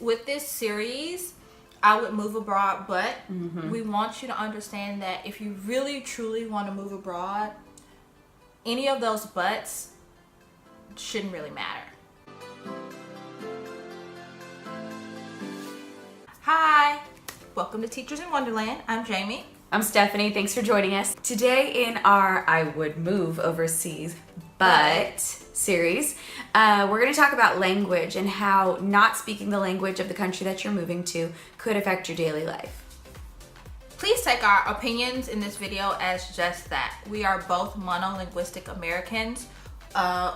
With this series, I would move abroad, but we want you to understand that if you really truly want to move abroad, any of those buts shouldn't really matter. Hi, welcome to Teachers in Wonderland. I'm Jamie. I'm Stephanie. Thanks for joining us. Today in our I Would Move Overseas But series, we're going to talk about language and how not speaking the language of the country that you're moving to could affect your daily life. Please take our opinions in this video as just that. We are both monolinguistic Americans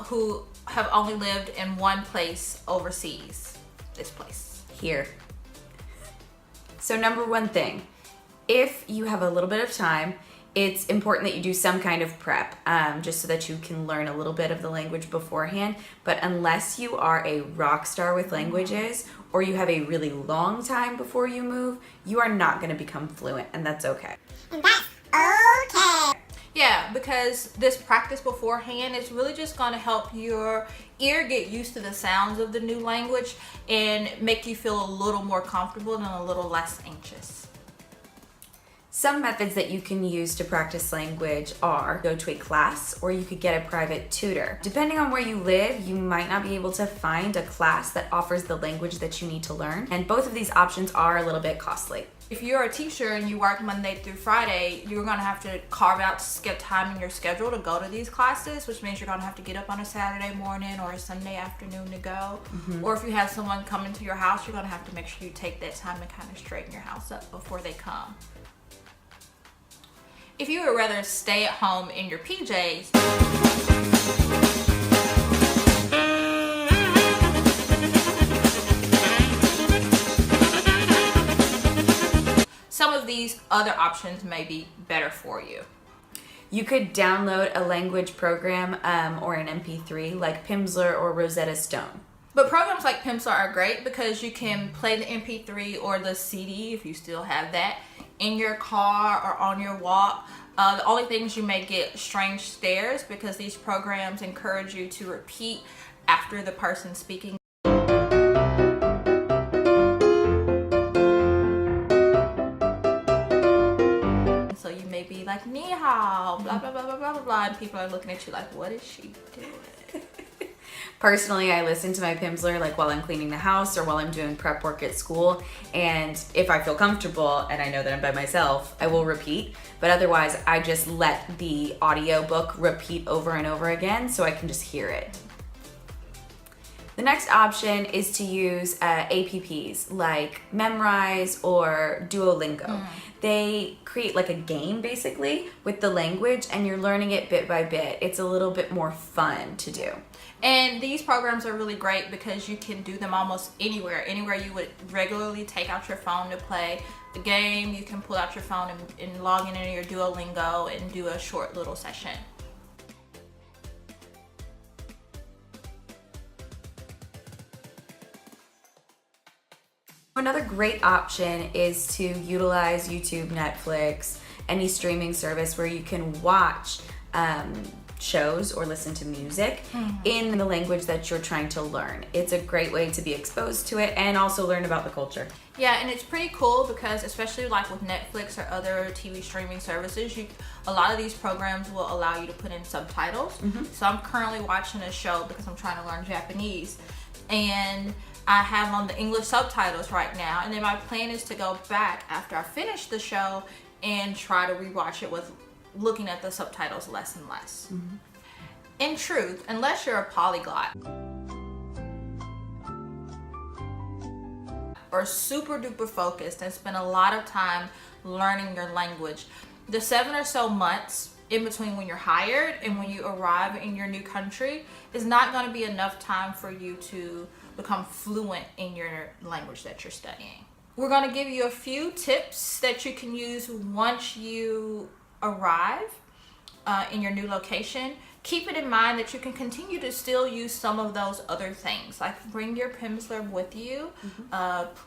who have only lived in one place overseas. This place. Here. So number one thing, if you have a little bit of time, it's important that you do some kind of prep, just so that you can learn a little bit of the language beforehand. But unless you are a rock star with languages or you have a really long time before you move, you are not going to become fluent, and that's okay. And that's okay. Yeah, because this practice beforehand is really just going to help your ear get used to the sounds of the new language and make you feel a little more comfortable and a little less anxious. Some methods that you can use to practice language are go to a class, or you could get a private tutor. Depending on where you live, you might not be able to find a class that offers the language that you need to learn, and both of these options are a little bit costly. If you're a teacher and you work Monday through Friday, you're going to have to carve out time in your schedule to go to these classes, which means you're going to have to get up on a Saturday morning or a Sunday afternoon to go. Or if you have someone come into your house, you're going to have to make sure you take that time to kind of straighten your house up before they come. If you would rather stay at home in your PJs, some of these other options may be better for you. You could download a language program or an MP3 like Pimsleur or Rosetta Stone. But programs like Pimsleur are great because you can play the MP3 or the CD, if you still have that, in your car or on your walk. The only things you may get strange stares because these programs encourage you to repeat after the person speaking. So you may be like, ni hao, blah, blah, blah, blah, blah, blah, blah, and people are looking at you like, what is she doing? Personally, I listen to my Pimsleur like while I'm cleaning the house or while I'm doing prep work at school, and if I feel comfortable and I know that I'm by myself, I will repeat, but otherwise I just let the audio book repeat over and over again so I can just hear it. The next option is to use APPs like Memrise or Duolingo. They create like a game basically with the language, and you're learning it bit by bit. It's a little bit more fun to do. And these programs are really great because you can do them almost anywhere you would regularly take out your phone to play the game. You can pull out your phone and log in into your Duolingo and do a short little session. Another great option is to utilize YouTube, Netflix, any streaming service where you can watch shows or listen to music in the language that you're trying to learn. It's a great way to be exposed to it and also learn about the culture. Yeah, and it's pretty cool because especially like with Netflix or other TV streaming services, a lot of these programs will allow you to put in subtitles. So I'm currently watching a show because I'm trying to learn Japanese, and I have on the English subtitles right now, and then my plan is to go back after I finish the show and try to rewatch it with looking at the subtitles less and less. In truth, unless you're a polyglot or super duper focused and spend a lot of time learning your language, the 7 or so months in between when you're hired and when you arrive in your new country is not going to be enough time for you to become fluent in your language that you're studying. We're going to give you a few tips that you can use once you arrive in your new location. Keep it in mind that you can continue to still use some of those other things, like bring your Pimsleur with you,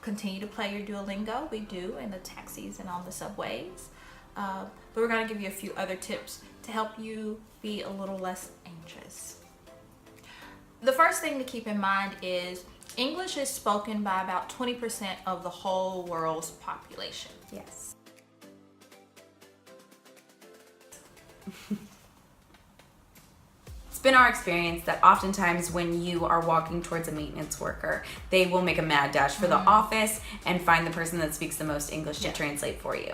continue to play your Duolingo. We do in the taxis and on the subways, but we're going to give you a few other tips to help you be a little less anxious. The first thing to keep in mind is English is spoken by about 20% of the whole world's population. Yes. It's been our experience that oftentimes when you are walking towards a maintenance worker, they will make a mad dash for the office and find the person that speaks the most English to translate for you.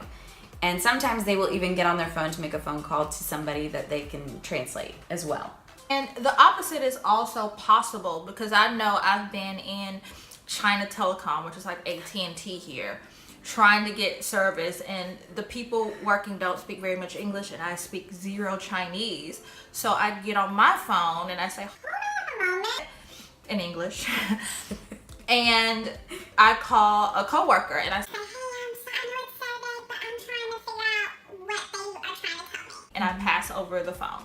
And sometimes they will even get on their phone to make a phone call to somebody that they can translate as well. And the opposite is also possible, because I know I've been in China Telecom, which is like AT&T here, trying to get service, and the people working don't speak very much English and I speak zero Chinese. So I get on my phone and I say, hold on a moment, in English. And I call a coworker and I say, and I pass over the phone.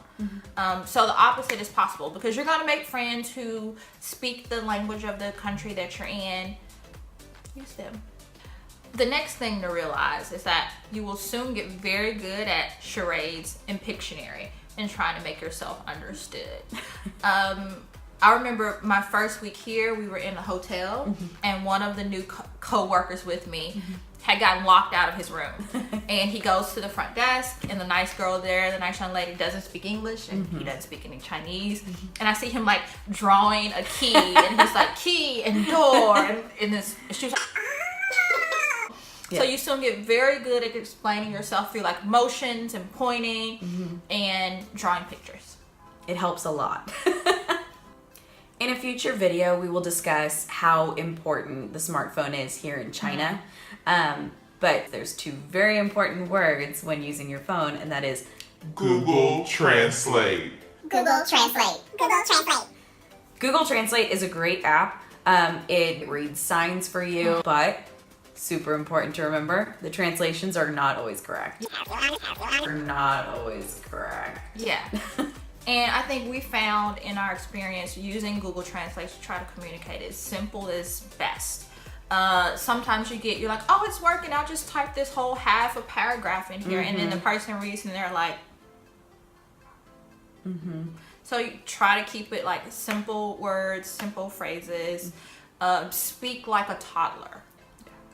So the opposite is possible, because you're going to make friends who speak the language of the country that you're in. Use them. The next thing to realize is that you will soon get very good at charades and Pictionary and trying to make yourself understood. I remember my first week here, we were in a hotel, and one of the new co-workers with me had gotten locked out of his room. And he goes to the front desk, and the nice girl there, the nice young lady, doesn't speak English, and he doesn't speak any Chinese. And I see him like drawing a key, and he's like, key and door, and this, she was like, so you soon get very good at explaining yourself through like motions and pointing and drawing pictures. It helps a lot. In a future video, we will discuss how important the smartphone is here in China. But there's two very important words when using your phone, and that is Google Translate. Google Translate. Google Translate. Google Translate is a great app. It reads signs for you, but super important to remember, the translations are not always correct. Are not always correct. Yeah. And I think we found in our experience using Google Translate to try to communicate as simple as best. Sometimes you're like, oh, it's working, I'll just type this whole half a paragraph in here, and then the person reads and they're like, So you try to keep it like simple words, simple phrases, speak like a toddler.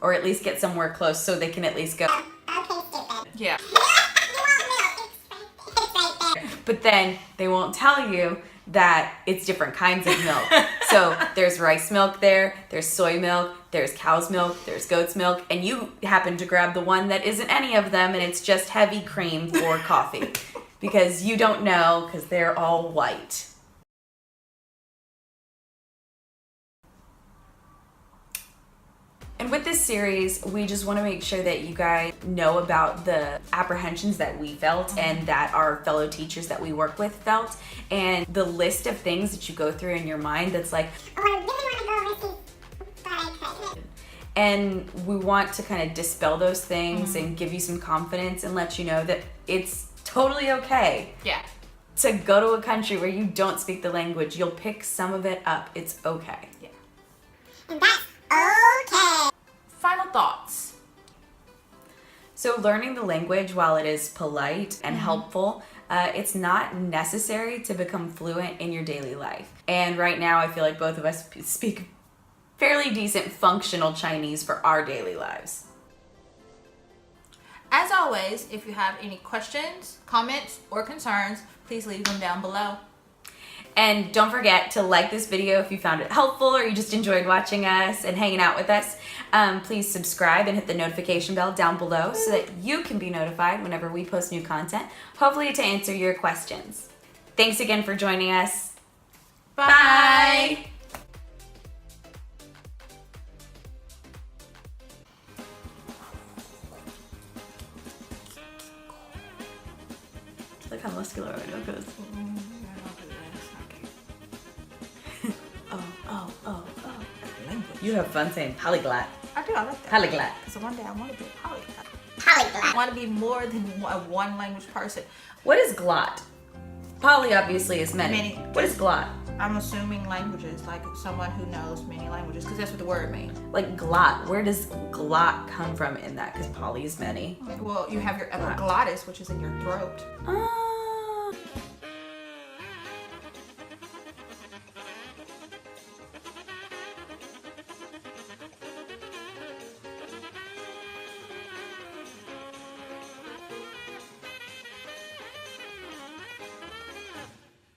Or at least get somewhere close so they can at least go. Okay, stupid. Yeah. You won't know. It's right there. But then they won't tell you that it's different kinds of milk. So there's rice milk there's soy milk, there's cow's milk, there's goat's milk, and you happen to grab the one that isn't any of them, and it's just heavy cream for coffee. Because you don't know, because they're all white. And with this series, we just want to make sure that you guys know about the apprehensions that we felt and that our fellow teachers that we work with felt, and the list of things that you go through in your mind that's like, Oh, I really want to go overseas, but I couldn't. and we want to kind of dispel those things and give you some confidence and let you know that it's totally okay Yeah. to go to a country where you don't speak the language. You'll pick some of it up. It's okay. Yeah. And that's okay. Final thoughts. So learning the language, while it is polite and helpful, it's not necessary to become fluent in your daily life. And right now, I feel like both of us speak fairly decent functional Chinese for our daily lives. As always, if you have any questions, comments, or concerns, please leave them down below. And don't forget to like this video if you found it helpful or you just enjoyed watching us and hanging out with us. Please subscribe and hit the notification bell down below so that you can be notified whenever we post new content, hopefully to answer your questions. Thanks again for joining us. Bye. Look how muscular our dog goes. Oh. You have fun saying polyglot. I do, I like that. Polyglot. Because one day I want to be a polyglot. Polyglot. I want to be more than a one language person. What is glot? Poly obviously is many. Many. What is glot? I'm assuming languages, like someone who knows many languages, because that's what the word means. Like glot. Where does glot come from in that? Because poly is many. Well, you have your epiglottis, which is in your throat. Oh.